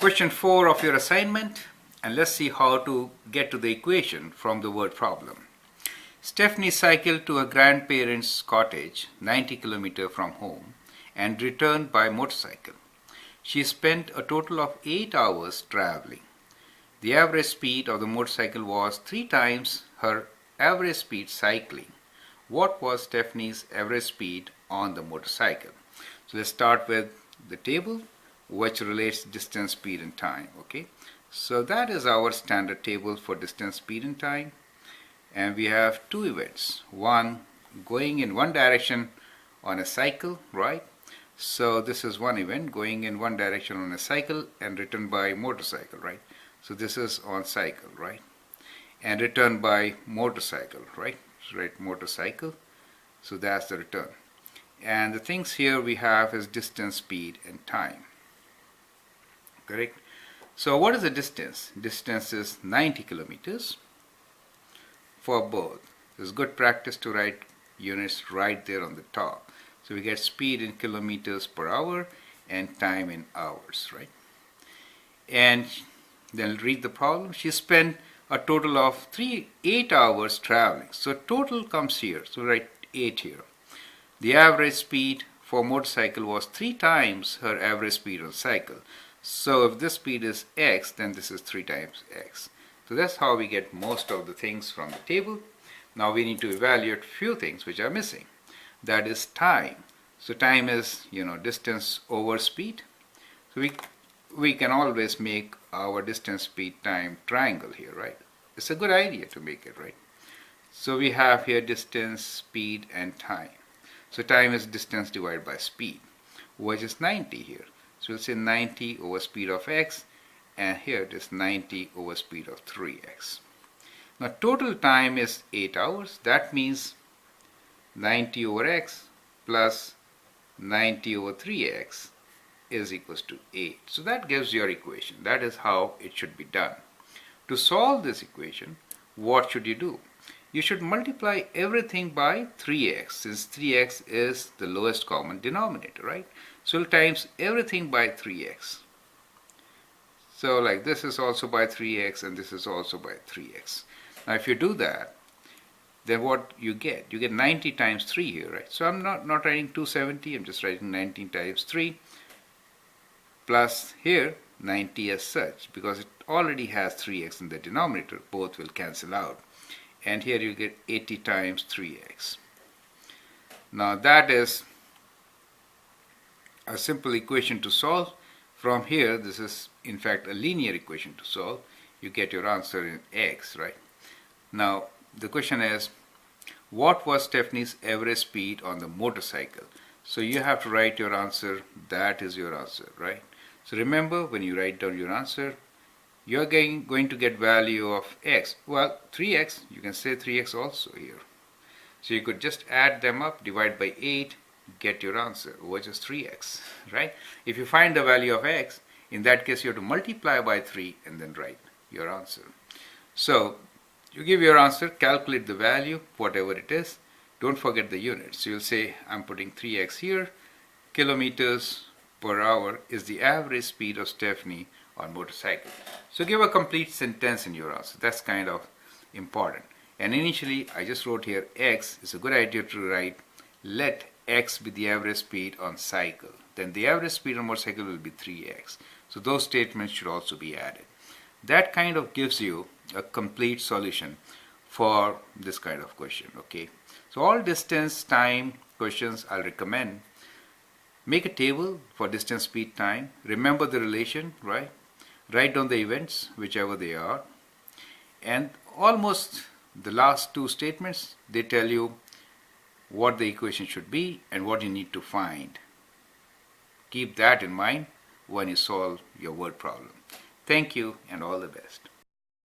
Question 4 of your assignment, and let's see how to get to the equation from the word problem. Stephanie cycled to her grandparents' cottage 90 kilometers from home and returned by motorcycle. She spent a total of 8 hours traveling. The average speed of the motorcycle was 3 times her average speed cycling. What was Stephanie's average speed on the motorcycle? So let's start with the table, which relates distance, speed, and time. Okay, so that is our standard table for distance, speed, and time. And we have two events. One going in one direction on a cycle, right? So this is one event going in one direction on a cycle and return by motorcycle, right? So this is on cycle, right? And return by motorcycle, right? So right, motorcycle. So that's the return. And the things here we have is distance, speed, and time. Correct? So what is the distance? Distance is 90 kilometers for both. It's good practice to write units right there on the top. So we get speed in kilometers per hour and time in hours, right? And then read the problem. She spent a total of 8 hours traveling. So total comes here. So write 8 here. The average speed for motorcycle was 3 times her average speed on cycle. So if this speed is x, then this is 3 times x. So that's how we get most of the things from the table. Now we need to evaluate few things which are missing. That is time. So time is, distance over speed. So we can always make our distance, speed, time triangle here, right? It's a good idea to make it, right? So we have here distance, speed, and time. So time is distance divided by speed, which is 90 here. So we'll say 90 over speed of x, and here it is 90 over speed of 3x. Now total time is 8 hours. That means 90 over x plus 90 over 3x is equals to 8. So that gives your equation. That is how it should be done. To solve this equation, what should you do? You should multiply everything by 3x, since 3x is the lowest common denominator, right? So we'll times everything by 3x. So like this is also by 3x and this is also by 3x. Now if you do that, then what you get? You get 90 times 3 here, right? So I'm not writing 270, I'm just writing 19 times 3 plus here 90 as such, because it already has 3x in the denominator. Both will cancel out. And here you get 80 times 3x. Now that is a simple equation to solve. From here, this is in fact a linear equation to solve. You get your answer in x, right? Now the question is, what was Stephanie's average speed on the motorcycle? So you have to write your answer. That is your answer, right? So remember, when you write down your answer, you're going to get value of x. Well, 3x, you can say 3x also here. So you could just add them up, divide by 8, get your answer, which is 3x, right? If you find the value of x, in that case you have to multiply by 3 and then write your answer. So you give your answer, calculate the value, whatever it is. Don't forget the units. So you'll say, I'm putting 3x here. Kilometers per hour is the average speed of Stephanie on motorcycle. So give a complete sentence in your answer. That's kind of important. And initially I just wrote here x. It's a good idea to write let x be the average speed on cycle. Then the average speed on motorcycle will be 3x. So those statements should also be added. That kind of gives you a complete solution for this kind of question. Okay. So all distance, time questions I'll recommend. Make a table for distance, speed, time. Remember the relation, right? Write down the events, whichever they are. And almost the last two statements, they tell you what the equation should be and what you need to find. Keep that in mind when you solve your word problem. Thank you and all the best.